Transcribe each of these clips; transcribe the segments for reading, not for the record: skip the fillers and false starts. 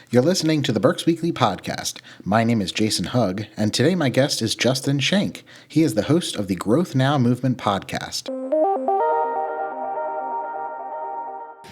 You're listening to the Berks Weekly Podcast. My name is Jason Hugg, and today my guest is Justin Schenck. He is the host of the Growth Now Movement podcast.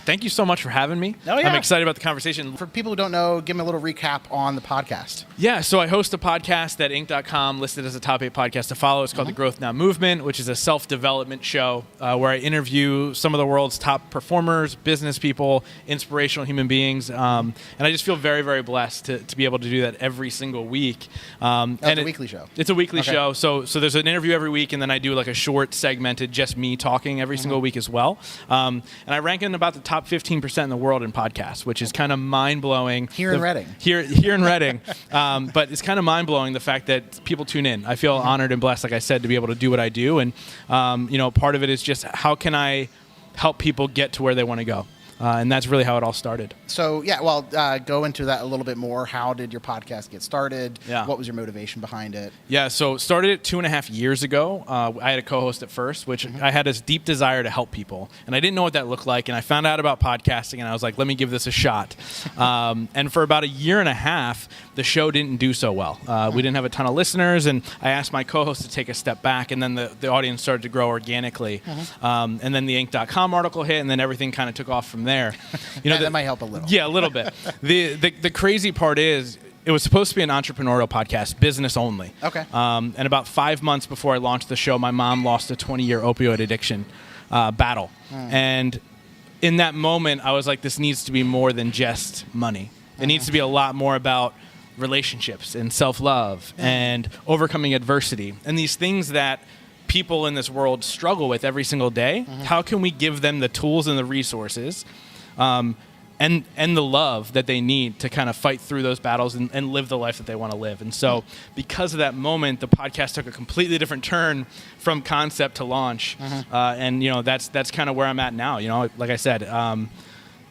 Thank you so much for having me. Oh, yeah. I'm excited about the conversation. For people who don't know, give me a little recap on the podcast. Yeah, so I host a podcast at Inc.com, listed as a top 8 podcast to follow. It's called the Growth Now Movement, which is a self-development show where I interview some of the world's top performers, business people, inspirational human beings. And I just feel very, very blessed to be able to do that every single week. And it's a weekly show. It's a weekly show. So there's an interview every week, and then I do like a short segmented, just me talking every single week as well. And I rank in about the top 15% in the world in podcasts, which is kind of mind-blowing. Here in Reading. Here in Reading. But it's kind of mind-blowing the fact that people tune in. I feel honored and blessed, like I said, to be able to do what I do. And, part of it is just how can I help people get to where they want to go? And that's really how it all started. So, go into that a little bit more. How did your podcast get started? Yeah. What was your motivation behind it? Yeah, so started it 2.5 years ago. I had a co-host at first, which I had this deep desire to help people. And I didn't know what that looked like. And I found out about podcasting, and I was like, let me give this a shot. And for about 1.5 years, the show didn't do so well. We didn't have a ton of listeners, and I asked my co-host to take a step back, and then the audience started to grow organically. And then the Inc.com article hit, and then everything kind of took off from there. That might help a little. Yeah, a little bit. The crazy part is it was supposed to be an entrepreneurial podcast, business only. Okay. And about 5 months before I launched the show, my mom lost a 20-year opioid addiction battle. And in that moment, I was like, this needs to be more than just money. It needs to be a lot more about relationships and self-love and overcoming adversity and these things that people in this world struggle with every single day. How can we give them the tools and the resources and the love that they need to kind of fight through those battles and live the life that they want to live? And so because of that moment, the podcast took a completely different turn from concept to launch. And that's kind of where I'm at now. Like I said,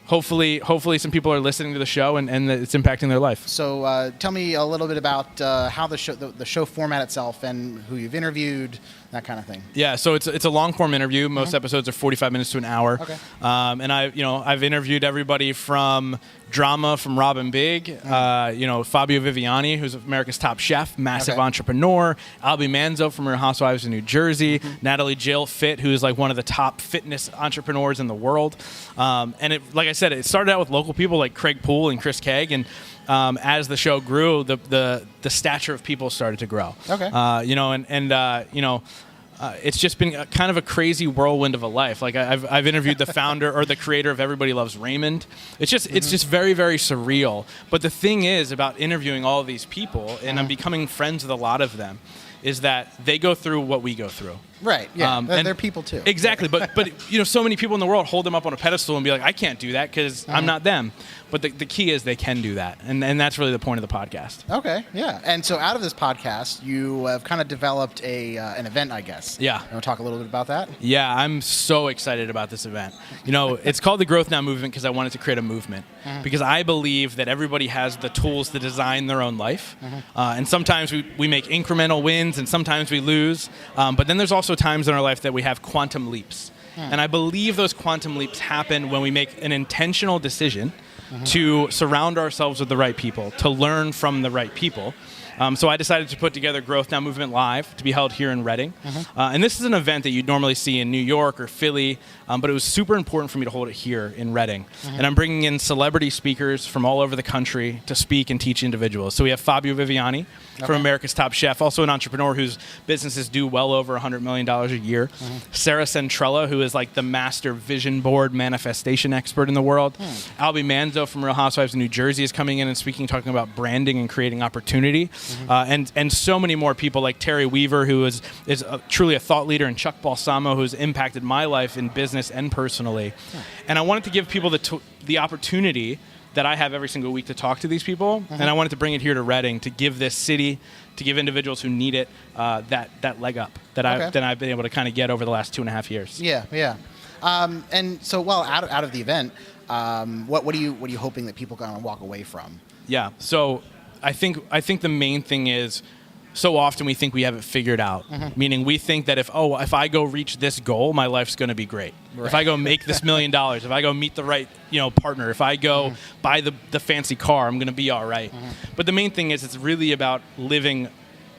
hopefully some people are listening to the show and it's impacting their life. So tell me a little bit about how the show format itself and who you've interviewed, that kind of thing. Yeah, so it's a long form interview. Most episodes are 45 minutes to an hour. Okay. And I've interviewed everybody from drama from Robin Big, Fabio Viviani, who's America's top chef, massive entrepreneur, Albie Manzo from Real Housewives of New Jersey, Natalie Jill Fit, who is like one of the top fitness entrepreneurs in the world. And it, like I said, it started out with local people like Craig Poole and Chris Kegg, and as the show grew, the stature of people started to grow. Okay. It's just been kind of a crazy whirlwind of a life. Like I've interviewed the founder or the creator of Everybody Loves Raymond. It's just very, very surreal. But the thing is about interviewing all of these people, and I'm becoming friends with a lot of them, is that they go through what we go through. Right. Yeah. And they're people too. Exactly. But so many people in the world hold them up on a pedestal and be like, I can't do that because I'm not them. But the key is they can do that, and that's really the point of the podcast. Okay. Yeah. And so out of this podcast, you have kind of developed an event, I guess. Yeah. You want to talk a little bit about that? Yeah, I'm so excited about this event. It's called the Growth Now Movement because I wanted to create a movement. Because I believe that everybody has the tools to design their own life. And sometimes we make incremental wins, and sometimes we lose. But then there's also times in our life that we have quantum leaps. And I believe those quantum leaps happen when we make an intentional decision to surround ourselves with the right people, to learn from the right people. So I decided to put together Growth Now Movement Live to be held here in Reading. And this is an event that you'd normally see in New York or Philly, but it was super important for me to hold it here in Reading. And I'm bringing in celebrity speakers from all over the country to speak and teach individuals. So we have Fabio Viviani from America's Top Chef, also an entrepreneur whose businesses do well over $100 million a year. Sarah Centrella, who is like the master vision board manifestation expert in the world. Albie Manzo from Real Housewives of New Jersey is coming in and speaking, talking about branding and creating opportunity. And so many more people like Terry Weaver, who is truly a thought leader, and Chuck Balsamo, who's impacted my life in business and personally. And I wanted to give people the opportunity that I have every single week to talk to these people, and I wanted to bring it here to Reading to give this city, to give individuals who need it that leg up that I've been able to kind of get over the last 2.5 years. Yeah. And so, out of the event, what are you hoping that people kind of walk away from? Yeah. So I think the main thing is so often we think we have it figured out, meaning we think that if I go reach this goal, my life's going to be great. Right. If I go make this $1 million, if I go meet the right partner, if I go buy the fancy car, I'm going to be all right. But the main thing is it's really about living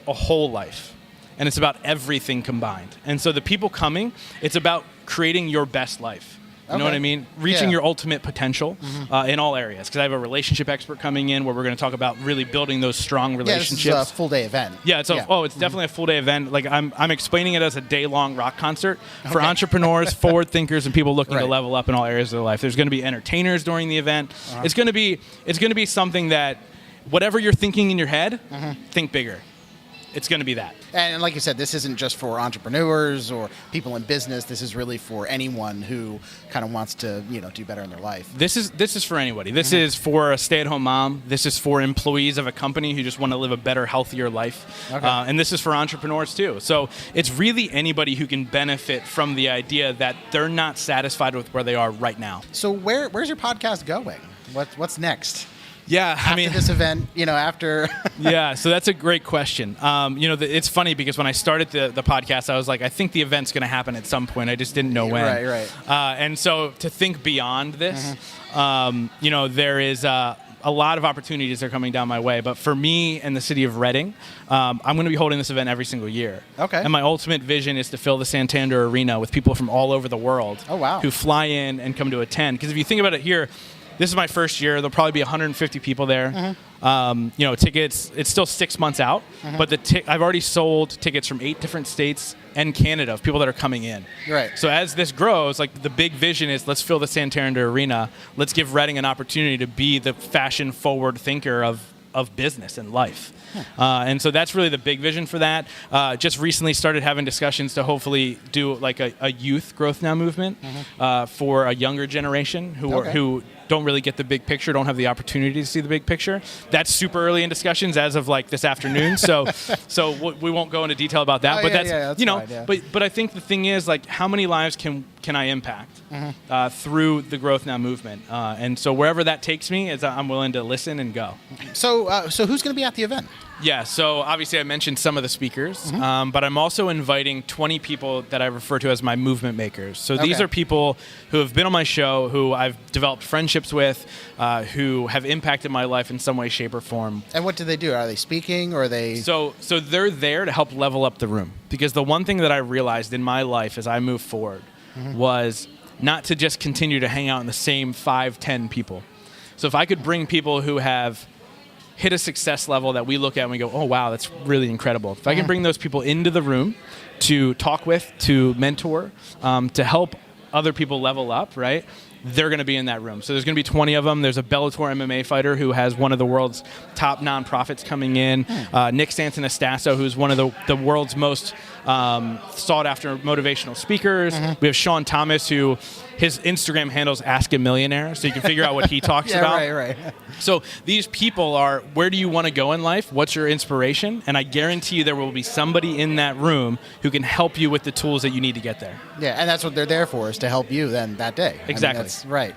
a whole life, and it's about everything combined. And so the people coming, it's about creating your best life. You know what I mean? Reaching your ultimate potential in all areas. Because I have a relationship expert coming in where we're going to talk about really building those strong relationships. Yeah, this is a full-day event. Yeah, it's definitely a full-day event. Like I'm explaining it as a day-long rock concert for entrepreneurs, forward thinkers, and people looking to level up in all areas of their life. There's going to be entertainers during the event. It's going to be something that whatever you're thinking in your head, think bigger. It's going to be that. And like you said, this isn't just for entrepreneurs or people in business. This is really for anyone who kind of wants to, do better in their life. This is for anybody. This is for a stay-at-home mom. This is for employees of a company who just want to live a better, healthier life. And this is for entrepreneurs too. So it's really anybody who can benefit from the idea that they're not satisfied with where they are right now. So where's your podcast going? What's next? Yeah, after this event, after. Yeah, so that's a great question. It's funny because when I started the podcast, I was like, I think the event's going to happen at some point. I just didn't know when. Right. And so to think beyond this, there is a lot of opportunities that are coming down my way. But for me and the city of Reading, I'm going to be holding this event every single year. Okay. And my ultimate vision is to fill the Santander Arena with people from all over the world. Oh, wow. Who fly in and come to attend. Because if you think about it here, this is my first year. There'll probably be 150 people there. Tickets, it's still 6 months out, but I've already sold tickets from 8 different states and Canada of people that are coming in. Right. So as this grows, like the big vision is let's fill the Santander Arena. Let's give Reading an opportunity to be the fashion-forward thinker of business and life. And so that's really the big vision for that. Just recently started having discussions to hopefully do like a youth growth now movement for a younger generation who don't really get the big picture, don't have the opportunity to see the big picture. That's super early in discussions as of like this afternoon. So we won't go into detail about that. But that's fine. But I think the thing is like how many lives can I impact through the Growth Now movement? And so wherever that takes me, I'm willing to listen and go. So who's going to be at the event? Yeah, so obviously I mentioned some of the speakers, but I'm also inviting 20 people that I refer to as my movement makers. So these are people who have been on my show, who I've developed friendships with, who have impacted my life in some way, shape, or form. And what do they do? Are they speaking or are they... So they're there to help level up the room. Because the one thing that I realized in my life as I moved forward was not to just continue to hang out in the same 5-10 people. So if I could bring people who have hit a success level that we look at and we go, oh, wow, that's really incredible. If I can bring those people into the room to talk with, to mentor, to help other people level up, right, they're going to be in that room. So there's going to be 20 of them. There's a Bellator MMA fighter who has one of the world's top nonprofits coming in. Nick Santanastasso, who's one of the world's most sought-after motivational speakers. We have Sean Thomas, who his Instagram handle's Ask a Millionaire, so you can figure out what he talks about. Right. So these people are, where do you want to go in life? What's your inspiration? And I guarantee you there will be somebody in that room who can help you with the tools that you need to get there. Yeah, and that's what they're there for, is to help you then that day. Exactly. I mean, that's right.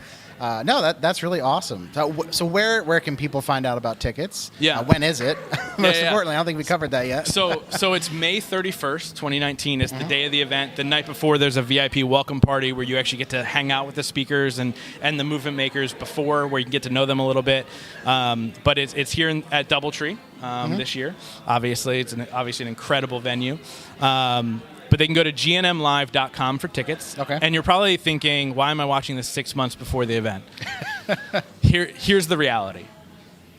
That's really awesome. So where can people find out about tickets? Yeah. When is it? Most importantly, I don't think we covered that yet. So it's May 31st, 2019 is the day of the event. The night before, there's a VIP welcome party where you actually get to hang out with the speakers and the movement makers before, where you can get to know them a little bit. But it's here at Doubletree this year. Obviously, it's obviously an incredible venue. But they can go to gnmlive.com for tickets. Okay. And you're probably thinking, why am I watching this 6 months before the event? Here's the reality.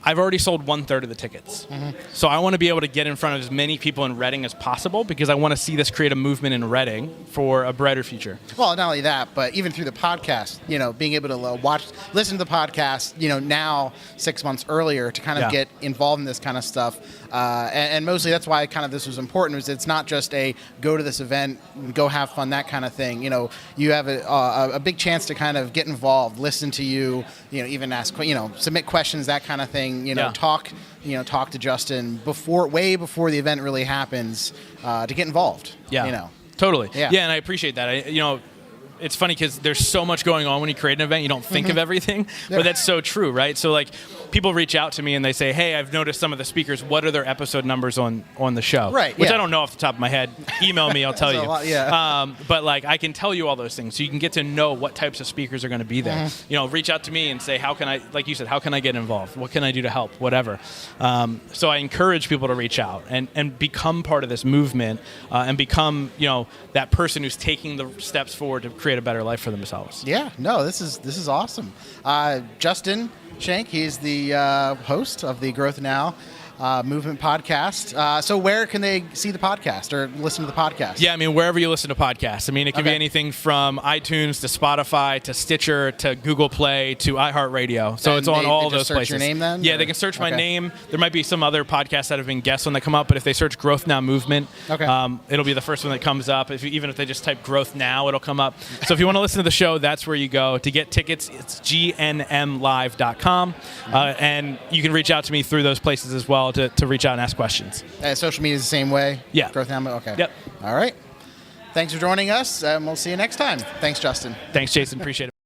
I've already sold 1/3 of the tickets. So I want to be able to get in front of as many people in Reading as possible because I want to see this create a movement in Reading for a brighter future. Well, not only that, but even through the podcast, being able to listen to the podcast, now 6 months earlier to kind of get involved in this kind of stuff. And mostly that's why kind of this was important, was it's not just a go to this event, go have fun, that kind of thing. You have a big chance to kind of get involved, listen to you, even ask, submit questions, that kind of thing. Talk to Justin way before the event really happens, to get involved. Yeah. Totally. Yeah. And I appreciate that. it's funny because there's so much going on when you create an event, you don't think of everything, but that's so true, right? So like people reach out to me and they say, hey, I've noticed some of the speakers, what are their episode numbers on the show? Right. Which I don't know off the top of my head. Email me, I'll tell you. Yeah. But like I can tell you all those things, so you can get to know what types of speakers are going to be there. You know, reach out to me and say, how can I, like you said, how can I get involved? What can I do to help? Whatever. So I encourage people to reach out and become part of this movement and become, you know, that person who's taking the steps forward to create a better life for themselves. Yeah, no, this is awesome. Justin Schenck, he's the host of the Growth Now Movement podcast. So where can they see the podcast or listen to the podcast? Yeah, I mean, wherever you listen to podcasts. I mean, it can be anything from iTunes to Spotify to Stitcher to Google Play to iHeartRadio. So And it's on all they those just search places. your name then? Yeah, or? they can search my name. There might be some other podcasts that have been guests when they come up, but if they search Growth Now Movement, it'll be the first one that comes up. Even if they just type Growth Now, it'll come up. So if you want to listen to the show, that's where you go. To get tickets, it's gnmlive.com. And you can reach out to me through those places as well to reach out and ask questions. Social media is the same way? Yeah. Growth Now? Okay. Yep. All right. Thanks for joining us, and we'll see you next time. Thanks, Justin. Thanks, Jason. Appreciate it.